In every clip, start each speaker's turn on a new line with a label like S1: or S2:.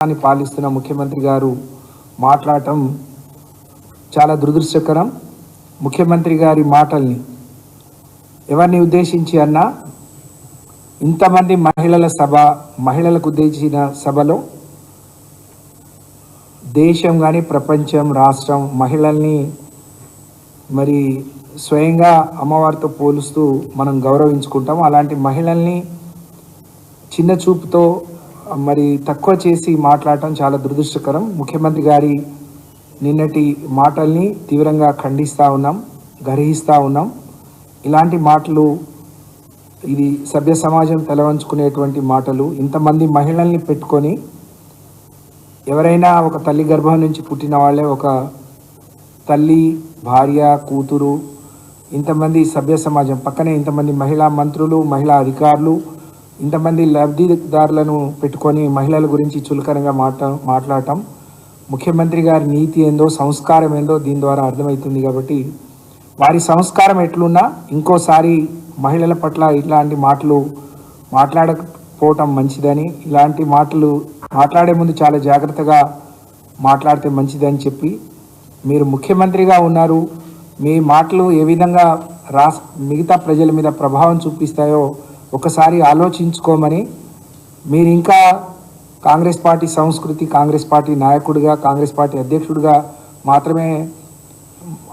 S1: పాలిస్తున్న ముఖ్యమంత్రి గారు మాట్లాడటం చాలా దురదృష్టకరం. ముఖ్యమంత్రి గారి మాటల్ని ఎవరిని ఉద్దేశించి అన్నా, ఇంతమంది మహిళలకు ఉద్దేశించిన సభలో దేశం కానీ ప్రపంచం, రాష్ట్రం మహిళల్ని మరి స్వయంగా అమ్మవారితో పోలుస్తూ మనం గౌరవించుకుంటాం. అలాంటి మహిళల్ని చిన్న చూపుతో మరి తక్కువ చేసి మాట్లాడటం చాలా దురదృష్టకరం. ముఖ్యమంత్రి గారి నిన్నటి మాటల్ని తీవ్రంగా ఖండిస్తూ ఉన్నాం, గర్హిస్తూ ఉన్నాం. ఇలాంటి మాటలు ఇది సభ్య సమాజం తెలవంచుకునేటువంటి మాటలు. ఇంతమంది మహిళల్ని పెట్టుకొని ఎవరైనా ఒక తల్లి గర్భం నుంచి పుట్టిన వాళ్ళే ఒక తల్లి, భార్య, కూతురు, ఇంతమంది సభ్య సమాజం పక్కనే ఇంతమంది మహిళా మంత్రులు, మహిళా అధికారులు, ఇంతమంది లబ్ధిదారులను పెట్టుకొని మహిళల గురించి చులకనగా మాట్లాడటం ముఖ్యమంత్రి గారి నీతి ఏందో, సంస్కారం ఏందో దీని ద్వారా అర్థమవుతుంది. కాబట్టి వారి సంస్కారం ఎట్లున్నా ఇంకోసారి మహిళల పట్ల ఇలాంటి మాటలు మాట్లాడకపోవటం మంచిదని, ఇలాంటి మాటలు మాట్లాడే ముందు చాలా జాగ్రత్తగా మాట్లాడితే మంచిదని చెప్పి, మీరు ముఖ్యమంత్రిగా ఉన్నారు, మీ మాటలు ఏ విధంగా మిగతా ప్రజల మీద ప్రభావం చూపిస్తాయో ఒకసారి ఆలోచించుకోమని, మీరు ఇంకా కాంగ్రెస్ పార్టీ సంస్కృతి, కాంగ్రెస్ పార్టీ నాయకుడిగా, కాంగ్రెస్ పార్టీ అధ్యక్షుడిగా మాత్రమే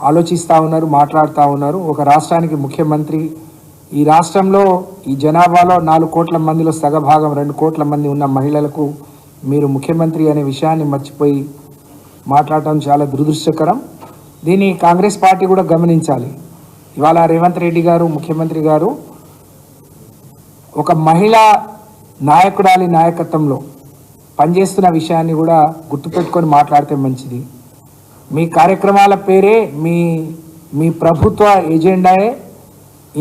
S1: ఆలోచిస్తూ ఉన్నారు, మాట్లాడుతూ ఉన్నారు. ఒక రాష్ట్రానికి ముఖ్యమంత్రి, ఈ రాష్ట్రంలో ఈ జనాభాలో 4 కోట్ల మందిలో సగభాగం 2 కోట్ల మంది ఉన్న మహిళలకు మీరు ముఖ్యమంత్రి అనే విషయాన్ని మర్చిపోయి మాట్లాడటం చాలా దురదృష్టకరం. దీన్ని కాంగ్రెస్ పార్టీ కూడా గమనించాలి. ఇవాళ రేవంత్ రెడ్డి గారు, ముఖ్యమంత్రి గారు ఒక మహిళా నాయకురాలి నాయకత్వంలో పనిచేస్తున్న విషయాన్ని కూడా గుర్తుపెట్టుకొని మాట్లాడితే మంచిది. మీ కార్యక్రమాల పేరే, మీ ప్రభుత్వ ఎజెండాయే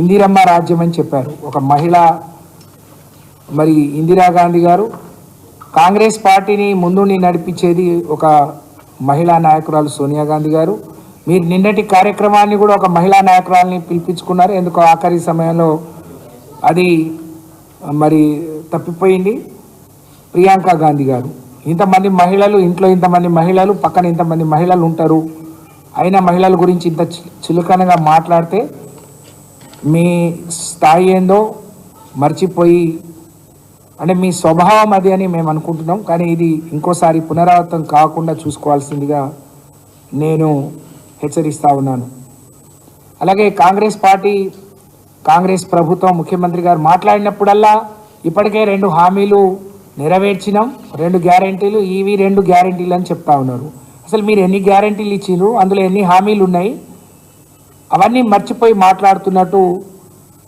S1: ఇందిరమ్మ రాజ్యం అని చెప్పారు. ఒక మహిళ మరి ఇందిరాగాంధీ గారు, కాంగ్రెస్ పార్టీని ముందుండి నడిపించేది ఒక మహిళా నాయకురాలు సోనియా గాంధీ గారు. మీరు నిన్నటి కార్యక్రమాన్ని కూడా ఒక మహిళా నాయకురాలని పిలిపించుకున్నారు. ఎందుకో ఆఖరి సమయంలో అది మరి తప్పిపోయింది. ప్రియాంక గాంధీ గారు, ఇంతమంది మహిళలు, ఇంట్లో ఇంతమంది మహిళలు, పక్కన ఇంతమంది మహిళలు ఉంటారు, అయినా మహిళల గురించి ఇంత చులకనగా మాట్లాడితే మీ స్థాయి ఏందో మర్చిపోయి, అంటే మీ స్వభావం అది అని మేము అనుకుంటున్నాం. కానీ ఇది ఇంకోసారి పునరావృతం కాకుండా చూసుకోవాల్సిందిగా నేను హెచ్చరిస్తూ ఉన్నాను. అలాగే కాంగ్రెస్ పార్టీ, కాంగ్రెస్ ప్రభుత్వం, ముఖ్యమంత్రి గారు మాట్లాడినప్పుడల్లా ఇప్పటికే 2 హామీలు నెరవేర్చినాం, 2 గ్యారెంటీలు, ఇవి 2 గ్యారెంటీలు అని చెప్తా ఉన్నారు. అసలు మీరు ఎన్ని గ్యారెంటీలు ఇచ్చినారు, అందులో ఎన్ని హామీలు ఉన్నాయి, అవన్నీ మర్చిపోయి మాట్లాడుతున్నట్టు,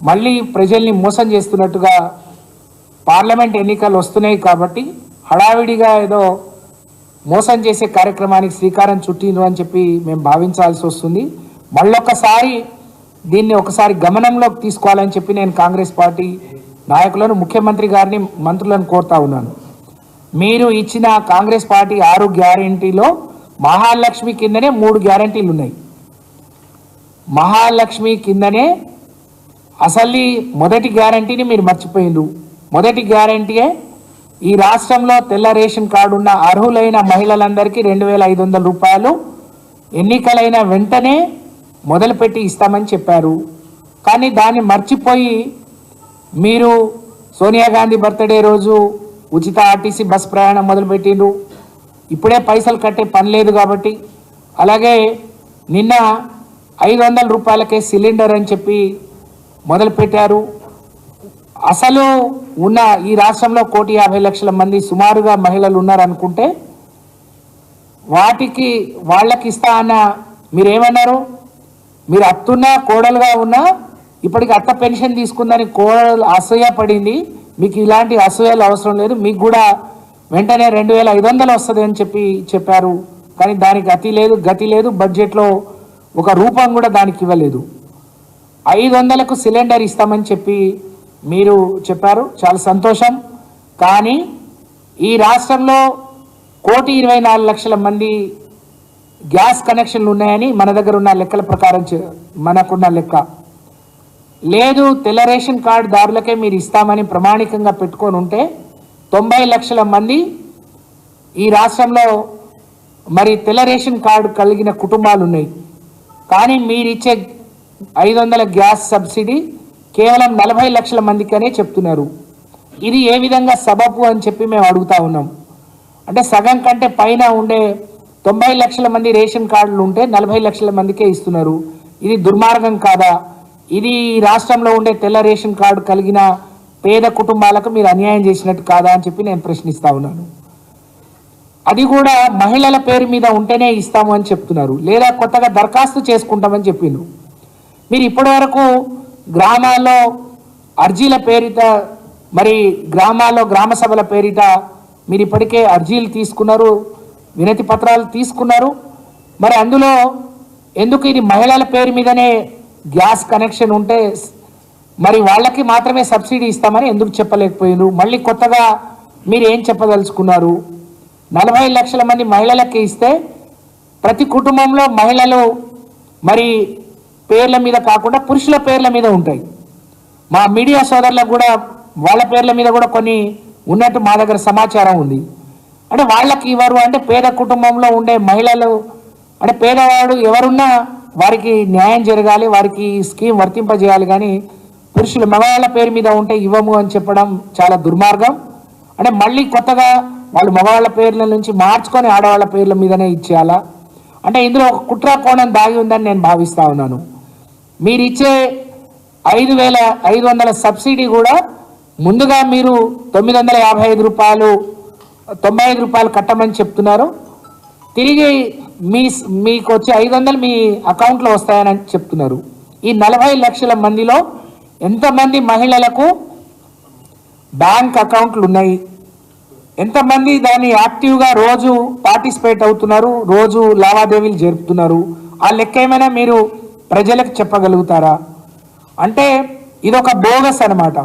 S1: మళ్ళీ ప్రజల్ని మోసం చేస్తున్నట్టుగా, పార్లమెంట్ ఎన్నికలు వస్తున్నాయి కాబట్టి హడావిడిగా ఏదో మోసం చేసే కార్యక్రమానికి శ్రీకారం చుట్టిండ్రు అని చెప్పి మేము భావించాల్సి వస్తుంది. మళ్ళొక్కసారి దీన్ని ఒకసారి గమనంలోకి తీసుకోవాలని చెప్పి నేను కాంగ్రెస్ పార్టీ నాయకులను, ముఖ్యమంత్రి గారిని, మంత్రులను కోరుతా ఉన్నాను. మీరు ఇచ్చిన కాంగ్రెస్ పార్టీ 6 గ్యారెంటీలో మహాలక్ష్మి కిందనే 3 గ్యారెంటీలు ఉన్నాయి. మహాలక్ష్మి కిందనే అసలు మొదటి గ్యారెంటీని మీరు మర్చిపోయిండ్రు. మొదటి గ్యారెంటీయే ఈ రాష్ట్రంలో తెల్ల రేషన్ కార్డు ఉన్న అర్హులైన మహిళలందరికీ 2500 రూపాయలు ఎన్నికలైన వెంటనే మొదలుపెట్టి ఇస్తామని చెప్పారు. కానీ దాన్ని మర్చిపోయి మీరు సోనియా గాంధీ బర్త్డే రోజు ఉచిత ఆర్టీసీ బస్ ప్రయాణం మొదలుపెట్టిండ్రు. ఇప్పుడే పైసలు కట్టే పని లేదు కాబట్టి. అలాగే నిన్న 500 రూపాయలకే సిలిండర్ అని చెప్పి మొదలుపెట్టారు. అసలు ఉన్న ఈ రాష్ట్రంలో 1,50,00,000 మంది సుమారుగా మహిళలు ఉన్నారనుకుంటే వాళ్ళకి ఇస్తా అన్న మీరేమన్నారు? మీరు అత్తున్నా, కోడలుగా ఉన్నా ఇప్పటికి అత్త పెన్షన్ తీసుకుందని కోడలు అసూయ పడింది. మీకు ఇలాంటి అసూయలు అవసరం లేదు, మీకు కూడా వెంటనే 2,500 వస్తుంది అని చెప్పారు. కానీ దానికి గతి లేదు. బడ్జెట్లో ఒక రూపం కూడా దానికి ఇవ్వలేదు. 500కు సిలిండర్ ఇస్తామని చెప్పి మీరు చెప్పారు, చాలా సంతోషం. కానీ ఈ రాష్ట్రంలో 1,24,00,000 మంది గ్యాస్ కనెక్షన్లు ఉన్నాయని మన దగ్గర ఉన్న లెక్కల ప్రకారం, మనకున్న లెక్క లేదు. తెల్ల రేషన్ కార్డు దారులకే మీరు ఇస్తామని ప్రామాణికంగా పెట్టుకొని ఉంటే 90 లక్షల మంది ఈ రాష్ట్రంలో మరి తెల్ల రేషన్ కార్డు కలిగిన కుటుంబాలు ఉన్నాయి. కానీ మీరిచ్చే 500 గ్యాస్ సబ్సిడీ కేవలం 40 లక్షల మందికనే చెప్తున్నారు. ఇది ఏ విధంగా సబబు అని చెప్పి మేము అడుగుతా ఉన్నాం. అంటే సగం కంటే పైన ఉండే 90 లక్షల మంది రేషన్ కార్డులు ఉంటే 40 లక్షల మందికే ఇస్తున్నారు. ఇది దుర్మార్గం కాదా? ఇది రాష్ట్రంలో ఉండే తెల్ల రేషన్ కార్డు కలిగిన పేద కుటుంబాలకు మీరు అన్యాయం చేసినట్టు కాదా అని చెప్పి నేను ప్రశ్నిస్తా ఉన్నాను. అది కూడా మహిళల పేరు మీద ఉంటేనే ఇస్తాము అని చెప్తున్నారు, లేదా కొత్తగా దరఖాస్తు చేసుకుంటామని చెప్పిండ్రు. మీరు ఇప్పటి వరకు గ్రామాల్లో అర్జీల పేరిట మరి గ్రామాల్లో గ్రామ సభల పేరిట మీరు ఇప్పటికే అర్జీలు తీసుకున్నారు, వినతి పత్రాలు తీసుకున్నారు. మరి అందులో ఎందుకు ఇది మహిళల పేరు మీదనే గ్యాస్ కనెక్షన్ ఉంటే మరి వాళ్ళకి మాత్రమే సబ్సిడీ ఇస్తామని ఎందుకు చెప్పలేకపోయినారు? మళ్ళీ కొత్తగా మీరు ఏం చెప్పదలుచుకున్నారు? 40 లక్షల మంది మహిళలకి ఇస్తే ప్రతి కుటుంబంలో మహిళలు మరి పేర్ల మీద కాకుండా పురుషుల పేర్ల మీద ఉంటాయి. మా మీడియా సోదరులకు కూడా వాళ్ళ పేర్ల మీద కూడా కొన్ని ఉన్నట్టు మా దగ్గర సమాచారం ఉంది. అంటే వాళ్ళకి ఇవ్వరు అంటే పేద కుటుంబంలో ఉండే మహిళలు అంటే పేదవాడు ఎవరున్నా వారికి న్యాయం జరగాలి, వారికి స్కీమ్ వర్తింపజేయాలి. కానీ పురుషులు మగవాళ్ళ పేరు మీద ఉంటే ఇవ్వము అని చెప్పడం చాలా దుర్మార్గం. అంటే మళ్ళీ కొత్తగా వాళ్ళు మగవాళ్ళ పేర్ల నుంచి మార్చుకొని ఆడవాళ్ళ పేర్ల మీదనే ఇచ్చేయాలా? అంటే ఇందులో ఒక కుట్ర కోణం దాగి ఉందని నేను భావిస్తా ఉన్నాను. మీరు ఇచ్చే 5,500 సబ్సిడీ కూడా ముందుగా మీరు 955 రూపాయలు 95 రూపాయలు కట్టమని చెప్తున్నారు. తిరిగి మీకు వచ్చే 500 మీ అకౌంట్లో వస్తాయని చెప్తున్నారు. ఈ 40 లక్షల మందిలో ఎంతమంది మహిళలకు బ్యాంక్ అకౌంట్లు ఉన్నాయి? ఎంతమంది దాన్ని యాక్టివ్గా రోజు పార్టిసిపేట్ అవుతున్నారు, రోజు లావాదేవీలు జరుపుతున్నారు? ఆ లెక్క ఏమైనా మీరు ప్రజలకు చెప్పగలుగుతారా? అంటే ఇదొక బోగస్ అనమాట.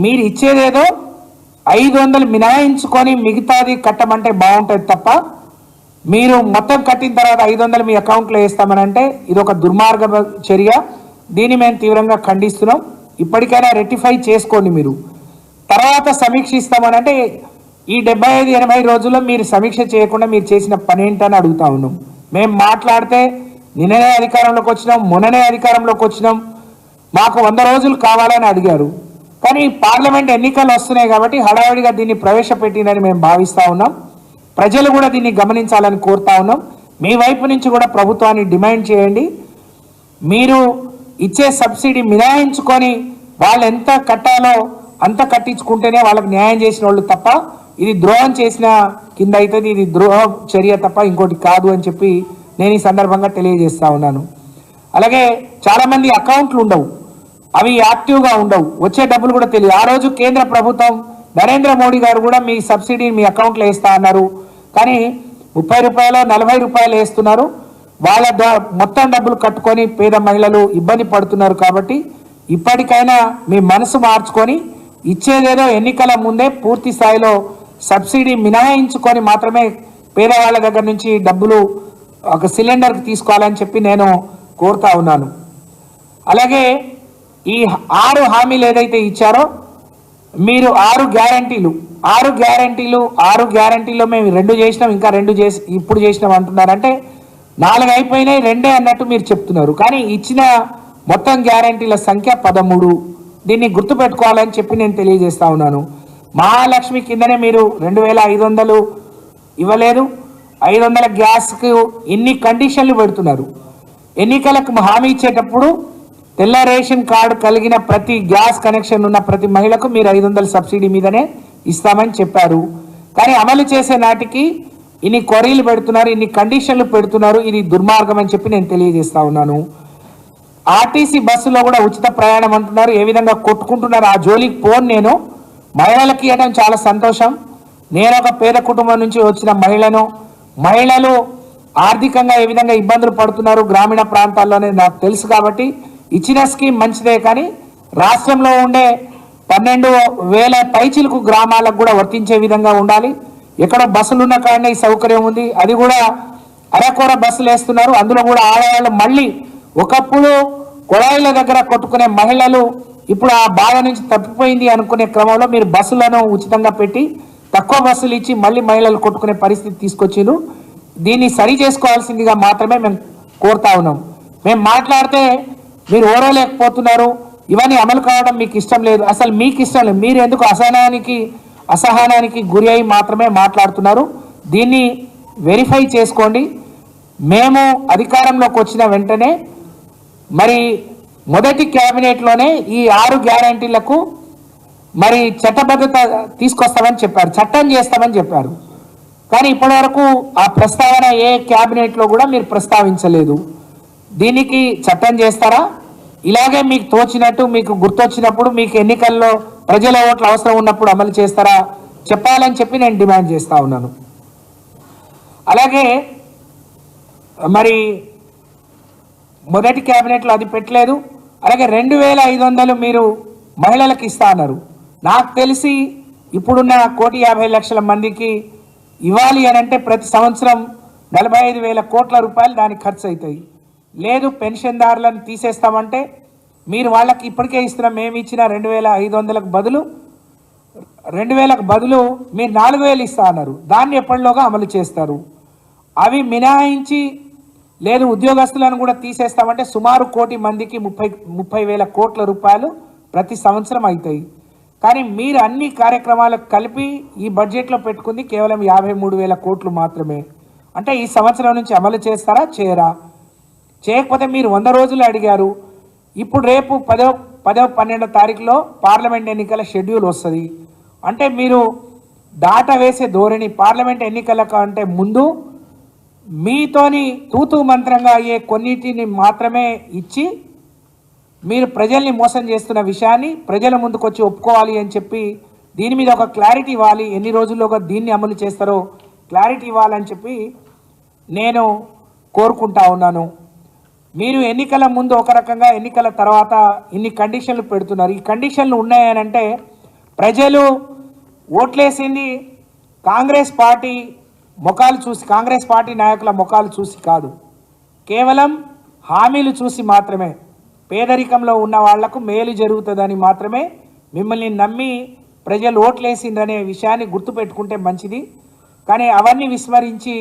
S1: మీరు ఇచ్చేదేదో 500 మినాయించుకొని మిగతాది కట్టమంటే బాగుంటుంది తప్ప మీరు మొత్తం కట్టిన తర్వాత 500 మీ అకౌంట్లో వేస్తామని అంటే ఇదొక దుర్మార్గ చర్య. దీన్ని మేము తీవ్రంగా ఖండిస్తున్నాం. ఇప్పటికైనా రెక్టిఫై చేసుకోండి. మీరు తర్వాత సమీక్షిస్తామని అంటే ఈ 75-80 రోజుల్లో మీరు సమీక్ష చేయకుండా మీరు చేసిన పని ఏంటని అడుగుతా ఉన్నాం. మేము మాట్లాడితే నిన్ననే అధికారంలోకి వచ్చినాం, మొన్ననే అధికారంలోకి వచ్చినాం, మాకు 100 రోజులు కావాలని అడిగారు. కానీ పార్లమెంట్ ఎన్నికలు వస్తున్నాయి కాబట్టి హడావిడిగా దీన్ని ప్రవేశపెట్టిందని మేము భావిస్తూ ఉన్నాం. ప్రజలు కూడా దీన్ని గమనించాలని కోరుతా ఉన్నాం. మీ వైపు నుంచి కూడా ప్రభుత్వాన్ని డిమాండ్ చేయండి. మీరు ఇచ్చే సబ్సిడీ మినహాయించుకొని వాళ్ళు ఎంత కట్టాలో అంత కట్టించుకుంటేనే వాళ్ళకి న్యాయం చేసిన వాళ్ళు తప్ప ఇది ద్రోహం చేసిన కింద అవుతుంది, ఇది ద్రోహ చర్య తప్ప ఇంకోటి కాదు అని చెప్పి నేను ఈ సందర్భంగా తెలియజేస్తా ఉన్నాను. అలాగే చాలామంది అకౌంట్లు ఉండవు, అవి యాక్టివ్గా ఉండవు, వచ్చే డబ్బులు కూడా తెలియదు. ఆ రోజు కేంద్ర ప్రభుత్వం నరేంద్ర మోడీ గారు కూడా మీ సబ్సిడీ మీ అకౌంట్లో వేస్తా అన్నారు. కానీ 30 రూపాయలు 40 రూపాయలు వేస్తున్నారు. వాళ్ళ మొత్తం డబ్బులు కట్టుకొని పేద మహిళలు ఇబ్బంది పడుతున్నారు. కాబట్టి ఇప్పటికైనా మీ మనసు మార్చుకొని ఇచ్చేదేదో ఎన్నికల ముందే పూర్తి స్థాయిలో సబ్సిడీ మినహాయించుకొని మాత్రమే పేదవాళ్ళ దగ్గర నుంచి డబ్బులు ఒక సిలిండర్కి తీసుకోవాలని చెప్పి నేను కోరుతా ఉన్నాను. అలాగే ఈ 6 హామీలు ఏదైతే ఇచ్చారో మీరు 6 గ్యారంటీలో మేము 2 చేసినాం, ఇంకా 2 చేసి ఇప్పుడు చేసినాం అంటున్నారంటే 4 అయిపోయినాయి, 2 అన్నట్టు మీరు చెప్తున్నారు. కానీ ఇచ్చిన మొత్తం గ్యారంటీల సంఖ్య 13. దీన్ని గుర్తుపెట్టుకోవాలని చెప్పి నేను తెలియజేస్తా ఉన్నాను. మహాలక్ష్మి కిందనే మీరు 2,500 ఇవ్వలేదు, 500 గ్యాస్కు ఇన్ని కండిషన్లు పెడుతున్నారు. ఎన్నికలకు హామీ ఇచ్చేటప్పుడు తెల్ల రేషన్ కార్డు కలిగిన ప్రతి గ్యాస్ కనెక్షన్ ఉన్న ప్రతి మహిళకు మీరు 500 సబ్సిడీ మీదనే ఇస్తామని చెప్పారు. కానీ అమలు చేసే నాటికి ఇన్ని కొరీలు పెడుతున్నారు, ఇన్ని కండిషన్లు పెడుతున్నారు. ఇది దుర్మార్గం అని చెప్పి నేను తెలియజేస్తా ఉన్నాను. ఆర్టీసీ బస్సులో కూడా ఉచిత ప్రయాణం అంటున్నారు. ఏ విధంగా కొట్టుకుంటున్నారు ఆ జోలికి పోను. నేను మహిళలకి ఇవ్వడం చాలా సంతోషం. నేను ఒక పేద కుటుంబం నుంచి వచ్చిన మహిళలు ఆర్థికంగా ఏ విధంగా ఇబ్బందులు పడుతున్నారు గ్రామీణ ప్రాంతాల్లోనే నాకు తెలుసు. కాబట్టి ఇచ్చిన స్కీమ్ మంచిదే, కానీ రాష్ట్రంలో ఉండే 12,000 పైచిలకు గ్రామాలకు కూడా వర్తించే విధంగా ఉండాలి. ఎక్కడో బస్సులు ఉన్న కాడనే ఈ సౌకర్యం ఉంది, అది కూడా అరకొర బస్సులు వేస్తున్నారు. అందులో కూడా ఆడవాళ్ళు మళ్ళీ ఒకప్పుడు కొళాయిల దగ్గర కొట్టుకునే మహిళలు ఇప్పుడు ఆ బాధ నుంచి తప్పిపోయింది అనుకునే క్రమంలో మీరు బస్సులను ఉచితంగా పెట్టి తక్కువ బస్సులు ఇచ్చి మళ్ళీ మహిళలు కొట్టుకునే పరిస్థితి తీసుకొచ్చిండ్రు. దీన్ని సరి చేసుకోవాల్సిందిగా మాత్రమే మేము కోరుతా ఉన్నాం. మేము మాట్లాడితే మీరు ఓరలేకపోతున్నారు, ఇవన్నీ అమలు కావడం మీకు ఇష్టం లేదు. అసలు మీకు ఇష్టం లేదు, మీరు ఎందుకు అసహనానికి గురి అయి మాత్రమే మాట్లాడుతున్నారు. దీన్ని వెరిఫై చేసుకోండి. మేము అధికారంలోకి వచ్చిన వెంటనే మరి మొదటి క్యాబినెట్లోనే ఈ 6 గ్యారంటీలకు మరి చట్టబద్ధత తీసుకొస్తామని చెప్పారు, చట్టం చేస్తామని చెప్పారు. కానీ ఇప్పటివరకు ఆ ప్రస్తావన ఏ క్యాబినెట్లో కూడా మీరు ప్రస్తావించలేదు. దీనికి చట్టం చేస్తారా? ఇలాగే మీకు తోచినట్టు, మీకు గుర్తొచ్చినప్పుడు, మీకు ఎన్నికల్లో ప్రజల ఓట్ల అవసరం ఉన్నప్పుడు అమలు చేస్తారా చెప్పాలని చెప్పి నేను డిమాండ్ చేస్తా ఉన్నాను. అలాగే మరి మొదటి క్యాబినెట్లో అది పెట్టలేదు. అలాగే 2500 మీరు మహిళలకు ఇస్తా అన్నారు. నాకు తెలిసి ఇప్పుడున్న 1,50,00,000 మందికి ఇవ్వాలి అని అంటే ప్రతి సంవత్సరం 45,000 కోట్ల రూపాయలు దానికి ఖర్చు అవుతాయి. లేదు పెన్షన్దారులను తీసేస్తామంటే మీరు వాళ్ళకి ఇప్పటికే ఇస్తున్నాం, మేము ఇచ్చిన 2,500కు బదులు 2,000కు బదులు మీరు 4,000 ఇస్తా అన్నారు. దాన్ని ఎప్పటిలోగా అమలు చేస్తారు? అవి మినహాయించి లేదు ఉద్యోగస్తులను కూడా తీసేస్తామంటే సుమారు 1 కోటి మందికి 30,000 కోట్ల రూపాయలు ప్రతి సంవత్సరం అవుతాయి. కానీ మీరు అన్ని కార్యక్రమాలకు కలిపి ఈ బడ్జెట్లో పెట్టుకుంది కేవలం 53,000 కోట్లు మాత్రమే. అంటే ఈ సంవత్సరం నుంచి అమలు చేస్తారా, చేయరా? చేయకపోతే మీరు 100 రోజులు అడిగారు. ఇప్పుడు రేపు 10వ 12వ తారీఖులో పార్లమెంట్ ఎన్నికల షెడ్యూల్ వస్తుంది. అంటే మీరు దాట వేసే ధోరణి, పార్లమెంట్ ఎన్నికల కంటే ముందు మీతోని తూతూ మంత్రంగా అయ్యే కొన్నిటిని మాత్రమే ఇచ్చి మీరు ప్రజల్ని మోసం చేస్తున్న విషయాన్ని ప్రజల ముందుకు వచ్చి ఒప్పుకోవాలి అని చెప్పి దీని మీద ఒక క్లారిటీ ఇవ్వాలి. ఎన్ని రోజుల్లోగా దీన్ని అమలు చేస్తారో క్లారిటీ ఇవ్వాలని చెప్పి నేను కోరుకుంటా ఉన్నాను. మీరు ఎన్నికల ముందు ఒక రకంగా, ఎన్నికల తర్వాత ఇన్ని కండిషన్లు పెడుతున్నారు. ఈ కండిషన్లు ఉన్నాయనంటే ప్రజలు ఓట్లేసింది కాంగ్రెస్ పార్టీ ముఖాలు చూసి, కాంగ్రెస్ పార్టీ నాయకుల ముఖాలు చూసి కాదు, కేవలం హామీలు చూసి మాత్రమే. పేదరికంలో ఉన్న వాళ్లకు మేలు జరుగుతుందని మాత్రమే మిమ్మల్ని నమ్మి ప్రజలు ఓట్లేసిందనే విషయాన్ని గుర్తుపెట్టుకుంటే మంచిది. కానీ అవన్నీ విస్మరించి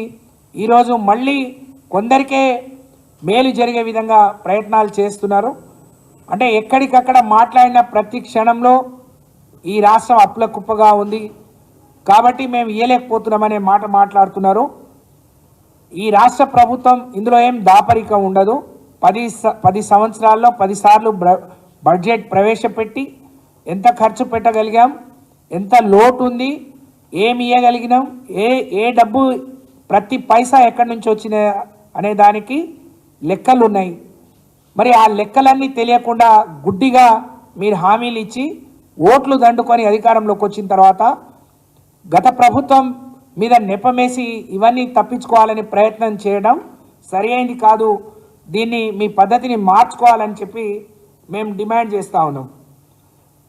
S1: ఈరోజు మళ్ళీ కొందరికే మేలు జరిగే విధంగా ప్రయత్నాలు చేస్తున్నారు. అంటే ఎక్కడికక్కడ మాట్లాడిన ప్రతి క్షణంలో ఈ రాష్ట్రం అప్పుల కుప్పగా ఉంది కాబట్టి మేము ఇయ్యలేకపోతున్నామనే మాట మాట్లాడుతున్నారు. ఈ రాష్ట్ర ప్రభుత్వం ఇందులో ఏం దాపరికం ఉండదు. 10 సంవత్సరాల్లో 10 సార్లు బడ్జెట్ ప్రవేశపెట్టి ఎంత ఖర్చు పెట్టగలిగాం, ఎంత లోటు ఉంది, ఏమి ఇవ్వగలిగినాం, ఏ డబ్బు ప్రతి పైసా ఎక్కడి నుంచి వచ్చిన అనే దానికి లెక్కలు ఉన్నాయి. మరి ఆ లెక్కలన్నీ తెలియకుండా గుడ్డిగా మీరు హామీలు ఇచ్చి ఓట్లు దండుకొని అధికారంలోకి వచ్చిన తర్వాత గత ప్రభుత్వం మీద నెపమేసి ఇవన్నీ తప్పించుకోవాలని ప్రయత్నం చేయడం సరి అయింది కాదు. దీన్ని మీ పద్ధతిని మార్చుకోవాలని చెప్పి మేము డిమాండ్ చేస్తూ ఉన్నాం.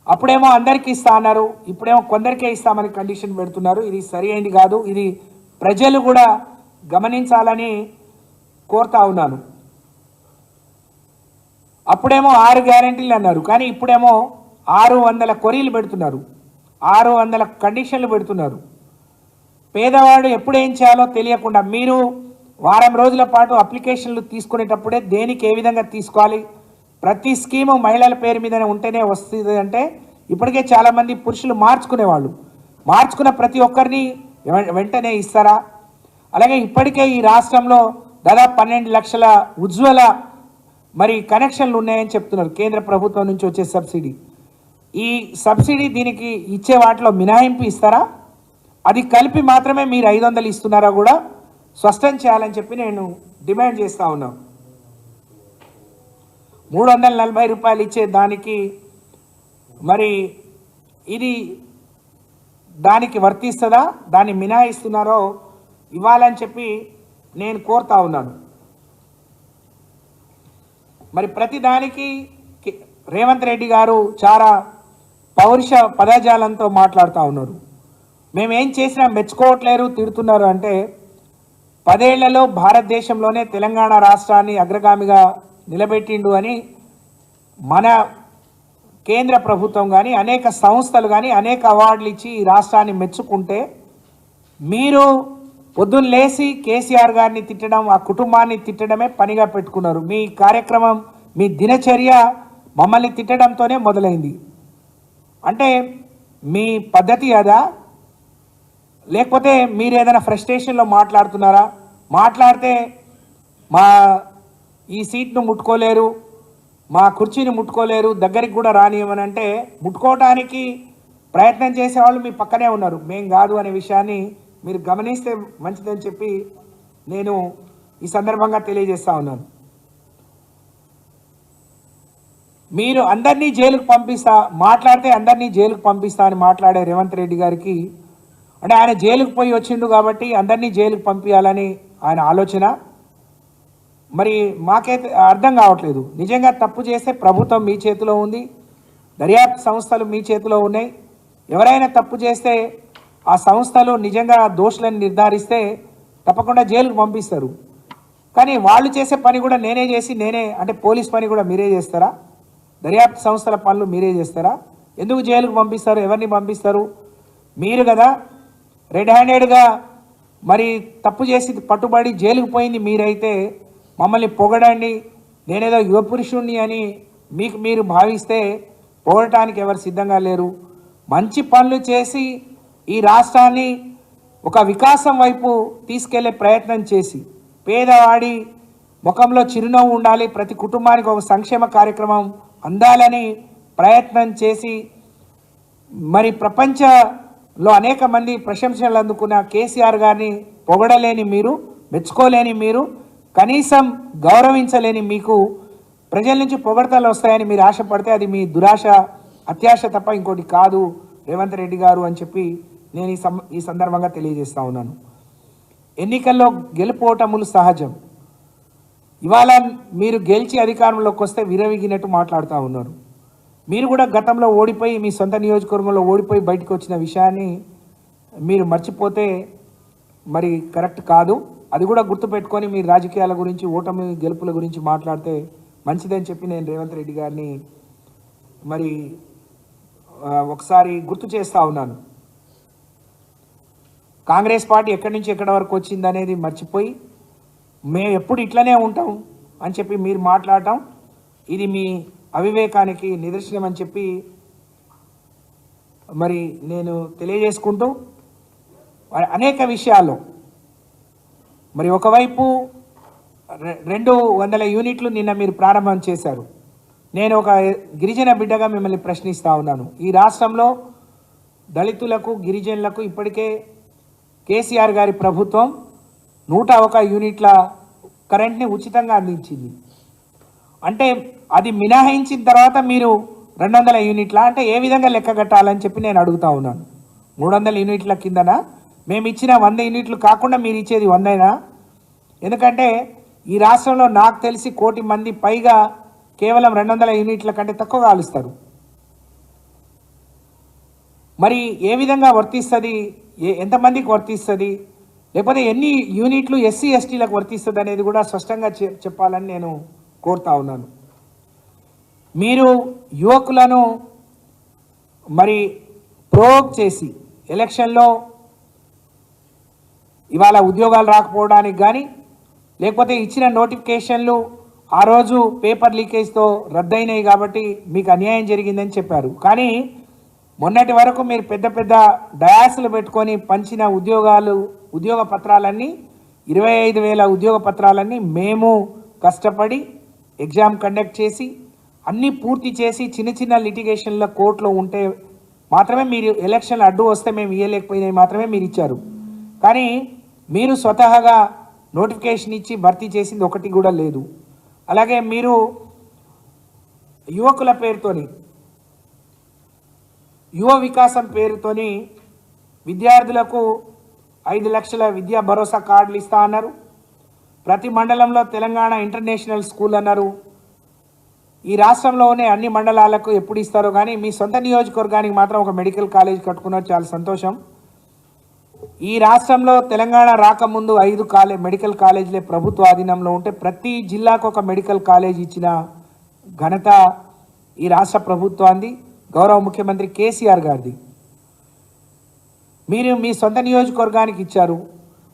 S1: అప్పుడేమో అందరికీ ఇస్తా అన్నారు, ఇప్పుడేమో కొందరికే ఇస్తామని కండిషన్ పెడుతున్నారు. ఇది సరి అయింది కాదు. ఇది ప్రజలు కూడా గమనించాలని కోరుతా ఉన్నాను. అప్పుడేమో 6 గ్యారెంటీలు అన్నారు, కానీ ఇప్పుడేమో 600 కొరీలు పెడుతున్నారు, 600 కండిషన్లు పెడుతున్నారు. పేదవాడు ఎప్పుడు ఏం చేయాలో తెలియకుండా మీరు వారం రోజుల పాటు అప్లికేషన్లు తీసుకునేటప్పుడే దేనికి ఏ విధంగా తీసుకోవాలి, ప్రతి స్కీము మహిళల పేరు మీదనే ఉంటేనే వస్తుంది అంటే ఇప్పటికే చాలామంది పురుషులు మార్చుకునేవాళ్ళు, మార్చుకున్న ప్రతి ఒక్కరిని వెంటనే ఇస్తారా? అలాగే ఇప్పటికే ఈ రాష్ట్రంలో దాదాపు 12 లక్షల ఉజ్వల మరి కనెక్షన్లు ఉన్నాయని చెప్తున్నారు కేంద్ర ప్రభుత్వం నుంచి వచ్చే సబ్సిడీ. ఈ సబ్సిడీ దీనికి ఇచ్చే వాటిలో మినహాయింపు ఇస్తారా? అది కలిపి మాత్రమే మీరు 500 ఇస్తున్నారా కూడా స్పష్టం చేయాలని చెప్పి నేను డిమాండ్ చేస్తూ ఉన్నాను. 340 రూపాయలు ఇచ్చే దానికి మరి ఇది దానికి వర్తిస్తుందా, దాన్ని మినహాయిస్తున్నారో ఇవ్వాలని చెప్పి నేను కోరుతా ఉన్నాను. మరి ప్రతి దానికి రేవంత్ రెడ్డి గారు చాలా పౌరుష పదజాలంతో మాట్లాడుతూ ఉన్నారు. మేమేం చేసినా మెచ్చుకోవట్లేరు, తిడుతున్నారు. అంటే 10 ఏళ్లలో భారతదేశంలోనే తెలంగాణ రాష్ట్రాన్ని అగ్రగామిగా నిలబెట్టిండు అని మన కేంద్ర ప్రభుత్వం కానీ అనేక సంస్థలు కానీ అనేక అవార్డులు ఇచ్చి ఈ రాష్ట్రాన్ని మెచ్చుకుంటే మీరు పొద్దున్న లేచి కేసీఆర్ గారిని తిట్టడం, ఆ కుటుంబాన్ని తిట్టడమే పనిగా పెట్టుకున్నారు. మీ కార్యక్రమం, మీ దినచర్య మమ్మల్ని తిట్టడంతోనే మొదలైంది. అంటే మీ పద్ధతి అదా, లేకపోతే మీరు ఏదైనా ఫ్రస్ట్రేషన్లో మాట్లాడుతున్నారా? మాట్లాడితే మా ఈ సీట్ను ముట్టుకోలేరు, మా కుర్చీని ముట్టుకోలేరు, దగ్గరికి కూడా రానియమని అంటే ముట్టుకోవడానికి ప్రయత్నం చేసేవాళ్ళు మీ పక్కనే ఉన్నారు, మేం కాదు అనే విషయాన్ని మీరు గమనిస్తే మంచిదని చెప్పి నేను ఈ సందర్భంగా తెలియజేస్తా ఉన్నాను. మీరు అందరినీ జైలుకు పంపిస్తా, మాట్లాడితే అందరినీ జైలుకు పంపిస్తా అని మాట్లాడే రేవంత్ రెడ్డి గారికి, అంటే ఆయన జైలుకు పోయి వచ్చిండు కాబట్టి అందరినీ జైలుకు పంపించాలని ఆయన ఆలోచన. మరి మాకైతే అర్థం కావట్లేదు. నిజంగా తప్పు చేస్తే ప్రభుత్వం మీ చేతిలో ఉంది, దర్యాప్తు సంస్థలు మీ చేతిలో ఉన్నాయి. ఎవరైనా తప్పు చేస్తే ఆ సంస్థలు నిజంగా దోషులను నిర్ధారిస్తే తప్పకుండా జైలుకు పంపిస్తారు. కానీ వాళ్ళు చేసే పని కూడా నేనే చేసి అంటే పోలీస్ పని కూడా మీరే చేస్తారా? దర్యాప్తు సంస్థల పనులు మీరే చేస్తారా? ఎందుకు జైలుకు పంపిస్తారు? ఎవరిని పంపిస్తారు? మీరు కదా రెడ్ హ్యాండెడ్గా మరి తప్పు చేసి పట్టుబడి జైలుకు పోయింది మీరైతే మమ్మల్ని పొగడండి, నేనేదో యువపురుషుణ్ణి అని మీకు మీరు భావిస్తే పొగడటానికి ఎవరు సిద్ధంగా లేరు. మంచి పనులు చేసి ఈ రాష్ట్రాన్ని ఒక వికాసం వైపు తీసుకెళ్లే ప్రయత్నం చేసి, పేదవాడి ముఖంలో చిరునవ్వు ఉండాలి, ప్రతి కుటుంబానికి ఒక సంక్షేమ కార్యక్రమం అందాలని ప్రయత్నం చేసి మరి ప్రపంచంలో అనేక మంది ప్రశంసలు అందుకున్న కేసీఆర్ గారిని పొగడలేని మీరు, మెచ్చుకోలేని మీరు, కనీసం గౌరవించలేని మీకు ప్రజల నుంచి పొగడతలు వస్తాయని మీరు ఆశపడితే అది మీ దురాశ, అత్యాశ తప్ప ఇంకోటి కాదు రేవంత్ రెడ్డి గారు అని చెప్పి నేను ఈ సందర్భంగా తెలియజేస్తా ఉన్నాను. ఎన్నికల్లో గెలుపోటములు సహజం. ఇవాళ మీరు గెలిచి అధికారంలోకి వస్తే విరవిగినట్టు మాట్లాడుతూ ఉన్నారు. మీరు కూడా గతంలో ఓడిపోయి మీ సొంత నియోజకవర్గంలో ఓడిపోయి బయటకు వచ్చిన విషయాన్ని మీరు మర్చిపోతే మరి కరెక్ట్ కాదు. అది కూడా గుర్తుపెట్టుకొని మీరు రాజకీయాల గురించి, ఓటమి గెలుపుల గురించి మాట్లాడితే మంచిదని చెప్పి నేను రేవంత్ రెడ్డి గారిని మరి ఒకసారి గుర్తు చేస్తూ ఉన్నాను. కాంగ్రెస్ పార్టీ ఎక్కడి నుంచి ఎక్కడి వరకు వచ్చింది అనేది మర్చిపోయి మేము ఎప్పుడు ఇట్లనే ఉంటాం అని చెప్పి మీరు మాట్లాడటం ఇది మీ అవివేకానికి నిదర్శనం అని చెప్పి మరి నేను తెలియజేసుకుంటూ, అనేక విషయాల్లో మరి ఒకవైపు 200 యూనిట్లు నిన్న మీరు ప్రారంభం చేశారు. నేను ఒక గిరిజన బిడ్డగా మిమ్మల్ని ప్రశ్నిస్తూ ఉన్నాను. ఈ రాష్ట్రంలో దళితులకు, గిరిజనులకు ఇప్పటికే కేసీఆర్ గారి ప్రభుత్వం 101 యూనిట్ల కరెంట్ని ఉచితంగా అందించింది. అంటే అది మినహాయించిన తర్వాత మీరు 200 యూనిట్ల అంటే ఏ విధంగా లెక్క కట్టాలని చెప్పి నేను అడుగుతా ఉన్నాను. 300 యూనిట్ల కిందన మేము ఇచ్చిన 100 యూనిట్లు కాకుండా మీరు ఇచ్చేది 100 ఎందుకంటే ఈ రాష్ట్రంలో నాకు తెలిసి 1 కోటి మంది పైగా కేవలం 200 యూనిట్ల కంటే తక్కువ కాలుస్తారు. మరి ఏ విధంగా వర్తిస్తుంది, ఎంతమందికి వర్తిస్తుంది, లేకపోతే ఎన్ని యూనిట్లు ఎస్సీ ఎస్టీలకు వర్తిస్తుంది అనేది కూడా స్పష్టంగా చెప్పాలని నేను కోరుతా ఉన్నాను. మీరు యువకులను మరి ప్రోవోక్ చేసి ఎలక్షన్లో ఇవాళ ఉద్యోగాలు రాకపోవడానికి కానీ, లేకపోతే ఇచ్చిన నోటిఫికేషన్లు ఆ రోజు పేపర్ లీకేజ్తో రద్దయినాయి కాబట్టి మీకు అన్యాయం జరిగిందని చెప్పారు. కానీ మొన్నటి వరకు మీరు పెద్ద పెద్ద డయాస్లు పెట్టుకొని పంచిన ఉద్యోగ పత్రాలన్నీ 25,000 ఉద్యోగ పత్రాలన్నీ మేము కష్టపడి ఎగ్జామ్ కండక్ట్ చేసి అన్నీ పూర్తి చేసి చిన్న చిన్న లిటిగేషన్ల కోర్టులో ఉంటే మాత్రమే మీరు ఎలక్షన్లు అడ్డు వస్తే మేము ఇవ్వలేకపోయినాయి మాత్రమే మీరు ఇచ్చారు. కానీ మీరు స్వతహాగా నోటిఫికేషన్ ఇచ్చి భర్తీ చేసింది ఒకటి కూడా లేదు. అలాగే మీరు యువకుల పేరుతోని, యువ వికాసం పేరుతోని విద్యార్థులకు 5 లక్షల విద్యా భరోసా కార్డులు ఇస్తా అన్నారు. ప్రతి మండలంలో తెలంగాణ ఇంటర్నేషనల్ స్కూల్ అన్నారు. ఈ రాష్ట్రంలోనే అన్ని మండలాలకు ఎప్పుడు ఇస్తారో కానీ మీ సొంత నియోజకవర్గానికి మాత్రం ఒక మెడికల్ కాలేజ్ కట్టుకున్నారు, చాలా సంతోషం. ఈ రాష్ట్రంలో తెలంగాణ రాకముందు 5 మెడికల్ కాలేజీలే ప్రభుత్వ ఆధీనంలో ఉంటే ప్రతి జిల్లాకు ఒక మెడికల్ కాలేజ్ ఇచ్చిన ఘనత ఈ రాష్ట్ర ప్రభుత్వాన్ని, గౌరవ ముఖ్యమంత్రి కేసీఆర్ గారిది. మీరు మీ సొంత నియోజకవర్గానికి ఇచ్చారు.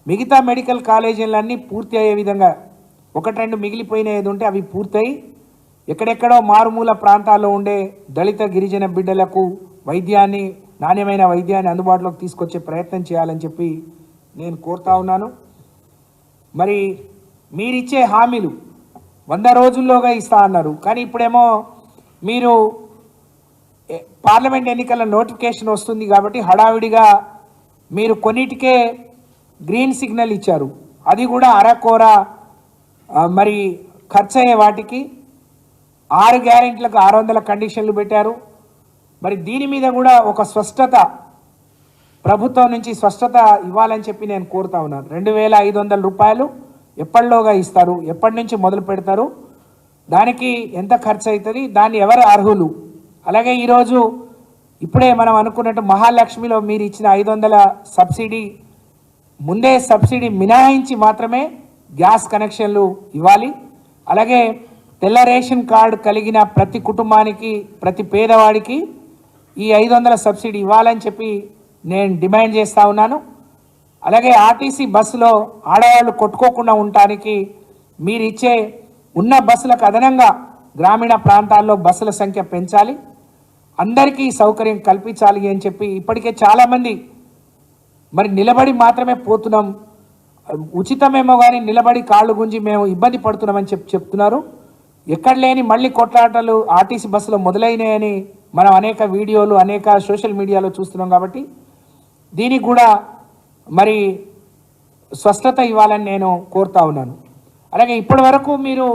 S1: మిగతా మెడికల్ కాలేజీలన్నీ పూర్తి అయ్యే విధంగా 1-2 మిగిలిపోయినది ఉంటే అవి పూర్తయి ఎక్కడెక్కడో మారుమూల ప్రాంతాల్లో ఉండే దళిత గిరిజన బిడ్డలకు వైద్యాన్ని, నాణ్యమైన వైద్యాన్ని అందుబాటులోకి తీసుకొచ్చే ప్రయత్నం చేయాలని చెప్పి నేను కోరుతా ఉన్నాను. మరి మీరిచ్చే హామీలు 100 రోజుల్లోగా ఇస్తా అన్నారు. కానీ ఇప్పుడేమో మీరు పార్లమెంట్ ఎన్నికల నోటిఫికేషన్ వస్తుంది కాబట్టి హడావిడిగా మీరు కొన్నిటికే గ్రీన్ సిగ్నల్ ఇచ్చారు. అది కూడా అరకోర మరి ఖర్చు అయ్యే వాటికి 6 గ్యారెంటీలకు 600 కండిషన్లు పెట్టారు. మరి దీని మీద కూడా ఒక స్పష్టత, ప్రభుత్వం నుంచి స్పష్టత ఇవ్వాలని చెప్పి నేను కోరుతా ఉన్నాను. 2500 రూపాయలు ఎప్పటిలోగా ఇస్తారు, ఎప్పటి నుంచి మొదలు పెడతారు, దానికి ఎంత ఖర్చు అవుతుంది, దాన్ని ఎవరు అర్హులు, అలాగే ఈరోజు ఇప్పుడే మనం అనుకున్నట్టు మహాలక్ష్మిలో మీరు ఇచ్చిన 500 సబ్సిడీ, ముందే సబ్సిడీ మినహాయించి మాత్రమే గ్యాస్ కనెక్షన్లు ఇవ్వాలి. అలాగే తెల్ల రేషన్ కార్డు కలిగిన ప్రతి కుటుంబానికి, ప్రతి పేదవాడికి ఈ 500 సబ్సిడీ ఇవ్వాలని చెప్పి నేను డిమాండ్ చేస్తూ ఉన్నాను. అలాగే ఆర్టీసీ బస్సులో ఆడవాళ్ళు కొట్టుకోకుండా ఉండటానికి మీరు ఇచ్చే ఉన్న బస్సులకు అదనంగా గ్రామీణ ప్రాంతాల్లో బస్సుల సంఖ్య పెంచాలి, అందరికీ సౌకర్యం కల్పించాలి అని చెప్పి ఇప్పటికే చాలామంది మరి నిలబడి మాత్రమే పోతున్నాం, ఉచితమేమో కానీ నిలబడి కాళ్ళు గుంజి మేము ఇబ్బంది పడుతున్నామని చెప్తున్నారు. ఎక్కడ లేని మళ్ళీ కొట్లాటలు ఆర్టీసీ బస్సులో మొదలైనాయని మనం అనేక వీడియోలు, అనేక సోషల్ మీడియాలో చూస్తున్నాం. కాబట్టి దీనికి కూడా మరి స్పష్టత ఇవ్వాలని నేను కోరుతా ఉన్నాను. అలాగే ఇప్పటి వరకు మీరు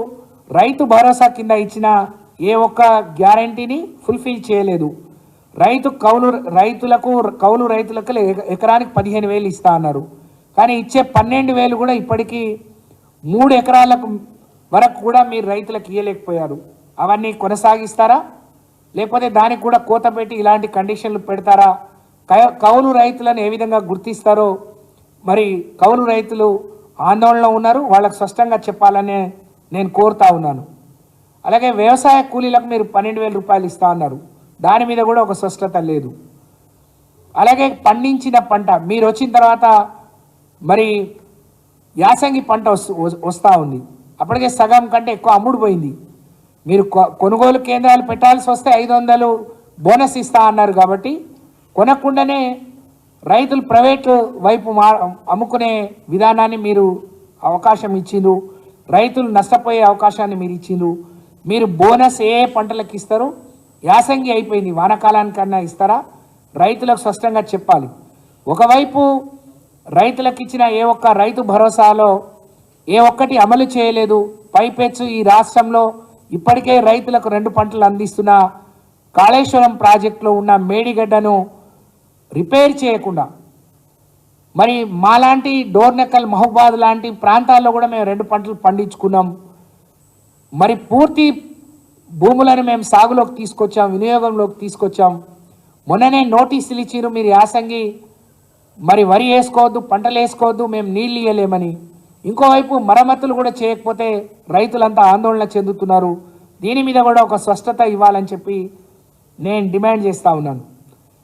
S1: రైతు భరోసా కింద ఇచ్చిన ఏ ఒక్క గ్యారంటీని ఫుల్ఫిల్ చేయలేదు. కౌలు రైతులకు ఎకరానికి 15,000 ఇస్తా అన్నారు. కానీ ఇచ్చే 12,000 కూడా ఇప్పటికీ 3 ఎకరాలకు వరకు కూడా మీరు రైతులకు ఇవ్వలేకపోయారు. అవన్నీ కొనసాగిస్తారా, లేకపోతే దానికి కూడా కోత పెట్టి ఇలాంటి కండిషన్లు పెడతారా? కౌలు రైతులను ఏ విధంగా గుర్తిస్తారో మరి కౌలు రైతులు ఆందోళనలో ఉన్నారు, వాళ్ళకు స్పష్టంగా చెప్పాలని నేను కోరుతా ఉన్నాను. అలాగే వ్యవసాయ కూలీలకు మీరు 12,000 రూపాయలు ఇస్తా అన్నారు, దాని మీద కూడా ఒక స్పష్టత లేదు. అలాగే పండించిన పంట మీరు వచ్చిన తర్వాత మరి యాసంగి పంట వస్తూ ఉంది, అప్పటికే సగం కంటే ఎక్కువ అమ్ముడుపోయింది. మీరు కొనుగోలు కేంద్రాలు పెట్టాల్సి వస్తే 500 బోనస్ ఇస్తా అన్నారు. కాబట్టి కొనకుండానే రైతులు ప్రైవేటు వైపు అమ్ముకునే విధానాన్ని మీరు అవకాశం ఇచ్చిండ్రు, రైతులు నష్టపోయే అవకాశాన్ని మీరు ఇచ్చిండ్రు. మీరు బోనస్ ఏ పంటలకు ఇస్తారు? యాసంగి అయిపోయింది, వానాకాలానికన్నా ఇస్తారా? రైతులకు స్పష్టంగా చెప్పాలి. ఒకవైపు రైతులకు ఇచ్చిన ఏ ఒక్క రైతు భరోసాలో ఏ ఒక్కటి అమలు చేయలేదు. పైపెచ్చు ఈ రాష్ట్రంలో ఇప్పటికే రైతులకు 2 పంటలు అందిస్తున్న కాళేశ్వరం ప్రాజెక్టులో ఉన్న మేడిగడ్డను రిపేర్ చేయకుండా, మరి మాలాంటి డోర్నకల్, మహబూబాద్ లాంటి ప్రాంతాల్లో కూడా మేము 2 పంటలు పండించుకున్నాం. మరి పూర్తి భూములను మేము సాగులోకి తీసుకొచ్చాం, వినియోగంలోకి తీసుకొచ్చాం. మొన్ననే నోటీసులు ఇచ్చిరు, మీరు యాసంగి మరి వరి వేసుకోవద్దు, పంటలు వేసుకోవద్దు, మేము నీళ్ళు ఇవ్వలేమని. ఇంకోవైపు మరమ్మతులు కూడా చేయకపోతే రైతులంతా ఆందోళన చెందుతున్నారు. దీని మీద కూడా ఒక స్పష్టత ఇవ్వాలని చెప్పి నేను డిమాండ్ చేస్తూ ఉన్నాను.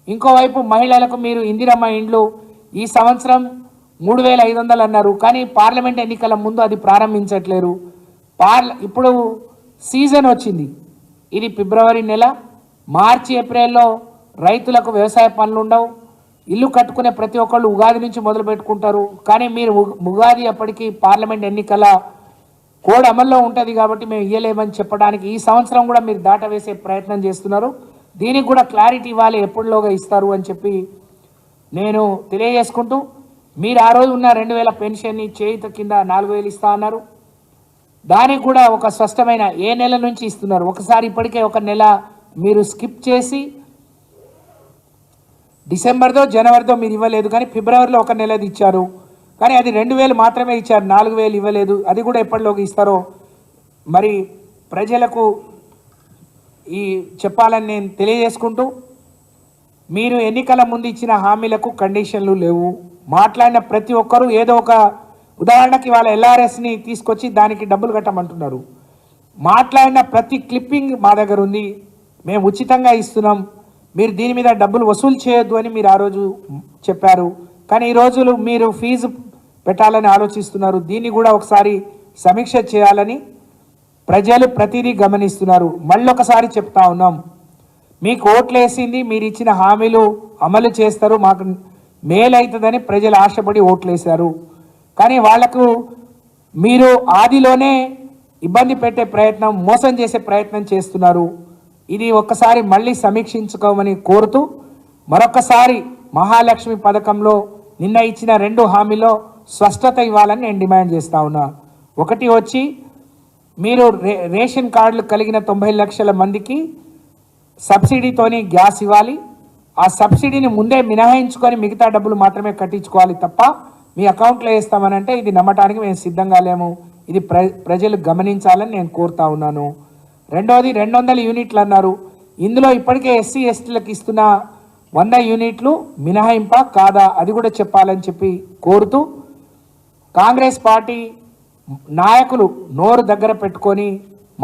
S1: ఇంకోవైపు మహిళలకు మీరు ఇందిరమ్మ ఇండ్లు ఈ సంవత్సరం 3,500 అన్నారు, కానీ పార్లమెంట్ ఎన్నికల ముందు అది ప్రారంభించట్లేరు. ఇప్పుడు సీజన్ వచ్చింది, ఇది ఫిబ్రవరి నెల, మార్చి ఏప్రిల్లో రైతులకు వ్యవసాయ పనులు ఉండవు. ఇల్లు కట్టుకునే ప్రతి ఒక్కళ్ళు ఉగాది నుంచి మొదలు పెట్టుకుంటారు. కానీ మీరు ఉగాది అప్పటికి పార్లమెంట్ ఎన్నికల కోడ్ అమల్లో ఉంటుంది కాబట్టి మేము ఇయ్యలేమని చెప్పడానికి ఈ సంవత్సరం కూడా మీరు దాటవేసే ప్రయత్నం చేస్తున్నారు. దీనికి కూడా క్లారిటీ ఇవ్వాలి, ఎప్పటిలోగా ఇస్తారు అని చెప్పి నేను తెలియజేసుకుంటూ, మీరు ఆ రోజు ఉన్న 2,000 పెన్షన్ని చేయుత కింద 4,000 ఇస్తా అన్నారు. దానికి కూడా ఒక స్పష్టమైన ఏ నెల నుంచి ఇస్తున్నారు? ఒకసారి ఇప్పటికే ఒక నెల మీరు స్కిప్ చేసి డిసెంబర్తో జనవరితో మీరు ఇవ్వలేదు, కానీ ఫిబ్రవరిలో ఒక నెలది ఇచ్చారు. కానీ అది 2,000 మాత్రమే ఇచ్చారు, 4,000 ఇవ్వలేదు. అది కూడా ఎప్పటిలోకి ఇస్తారో మరి ప్రజలకు ఈ చెప్పాలని నేను తెలియజేసుకుంటూ, మీరు ఎన్నికల ముందు ఇచ్చిన హామీలకు కండిషన్లు లేవు. మాట్లాడిన ప్రతి ఒక్కరూ ఏదో ఒక ఉదాహరణకి వాళ్ళ LRSని తీసుకొచ్చి దానికి డబ్బులు కట్టమంటున్నారు. మాట్లాడిన ప్రతి క్లిప్పింగ్ మా దగ్గర ఉంది. మేము ఉచితంగా ఇస్తున్నాం, మీరు దీని మీద డబ్బులు వసూలు చేయొద్దు అని మీరు ఆ రోజు చెప్పారు. కానీ ఈ రోజులు మీరు ఫీజు పెట్టాలని ఆలోచిస్తున్నారు. దీన్ని కూడా ఒకసారి సమీక్ష చేయాలని ప్రజలు ప్రతిదీ గమనిస్తున్నారు. మళ్ళొకసారి చెప్తా ఉన్నాం, మీకు ఓట్లేసింది, మీరు ఇచ్చిన హామీలు అమలు చేస్తారు, మాకు మేలవుతుందని ప్రజలు ఆశపడి ఓట్లేశారు. కానీ వాళ్లకు మీరు ఆదిలోనే ఇబ్బంది పెట్టే ప్రయత్నం, మోసం చేసే ప్రయత్నం చేస్తున్నారు. ఇది ఒక్కసారి మళ్ళీ సమీక్షించుకోమని కోరుతూ మరొకసారి మహాలక్ష్మి పథకంలో నిన్న ఇచ్చిన 2 హామీలో స్పష్టత ఇవ్వాలని నేను డిమాండ్ చేస్తా ఉన్నా. ఒకటి వచ్చి మీరు రేషన్ కార్డులు కలిగిన 90 లక్షల మందికి సబ్సిడీతోని గ్యాస్ ఇవ్వాలి. ఆ సబ్సిడీని ముందే మినహాయించుకొని మిగతా డబ్బులు మాత్రమే కట్టించుకోవాలి తప్ప మీ అకౌంట్లో వేస్తామనంటే ఇది నమ్మటానికి మేము సిద్ధంగా లేము. ఇది ప్రజలు గమనించాలని నేను కోరుతా ఉన్నాను. రెండోది 200 యూనిట్లు అన్నారు. ఇందులో ఇప్పటికే ఎస్సీ ఎస్టీలకు ఇస్తున్న 100 యూనిట్లు మినహాయింపా కాదా అది కూడా చెప్పాలని చెప్పి కోరుతూ, కాంగ్రెస్ పార్టీ నాయకులు నోరు దగ్గర పెట్టుకొని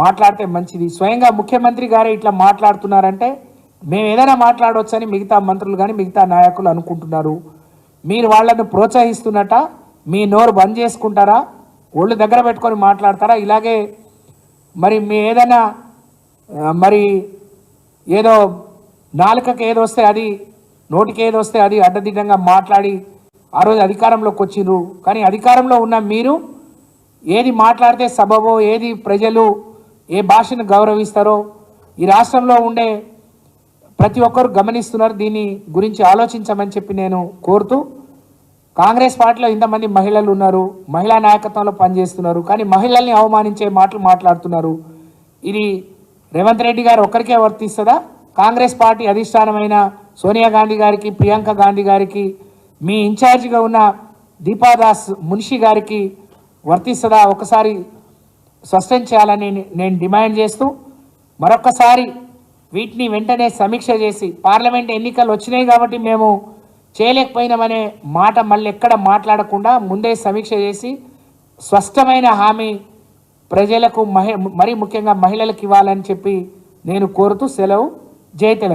S1: మాట్లాడితే మంచిది. స్వయంగా ముఖ్యమంత్రి గారే ఇట్లా మాట్లాడుతున్నారంటే మేము ఏదైనా మాట్లాడవచ్చని మిగతా మంత్రులు కానీ మిగతా నాయకులు అనుకుంటున్నారు. మీరు వాళ్ళను ప్రోత్సహిస్తున్నట్ట, మీ నోరు బంద్ చేసుకుంటారా, ఒళ్ళు దగ్గర పెట్టుకొని మాట్లాడతారా? ఇలాగే మరి మీ ఏదైనా మరి ఏదో నాలుకకి ఏదో వస్తే అది, నోటికి ఏదో వస్తే అది అడ్డదిడ్డంగా మాట్లాడి ఆ రోజు అధికారంలోకి వచ్చిండ్రు. కానీ అధికారంలో ఉన్న మీరు ఏది మాట్లాడితే సబబో, ఏది ప్రజలు ఏ భాషను గౌరవిస్తారో ఈ రాష్ట్రంలో ఉండే ప్రతి ఒక్కరు గమనిస్తున్నారు. దీని గురించి ఆలోచించమని చెప్పి నేను కోరుతూ, కాంగ్రెస్ పార్టీలో ఇంతమంది మహిళలు ఉన్నారు, మహిళా నాయకత్వంలో పనిచేస్తున్నారు, కానీ మహిళల్ని అవమానించే మాటలు మాట్లాడుతున్నారు. ఇది రేవంత్ రెడ్డి గారు ఒక్కరికే వర్తిస్తుందా? కాంగ్రెస్ పార్టీ అధిష్టానమైన సోనియా గాంధీ గారికి, ప్రియాంక గాంధీ గారికి, మీ ఇన్ఛార్జిగా ఉన్న దీపాదాస్ మున్షి గారికి వర్తిస్తుందా? ఒకసారి స్పష్టం చేయాలని నేను డిమాండ్ చేస్తూ, మరొక్కసారి వీటిని వెంటనే సమీక్ష చేసి, పార్లమెంట్ ఎన్నికలు వచ్చినాయి కాబట్టి మేము చేయలేకపోయినామనే మాట మళ్ళీ ఎక్కడ మాట్లాడకుండా ముందే సమీక్ష చేసి స్పష్టమైన హామీ ప్రజలకు, మరీ ముఖ్యంగా మహిళలకు ఇవ్వాలని చెప్పి నేను కోరుతూ సెలవు. జై తెలంగాణ.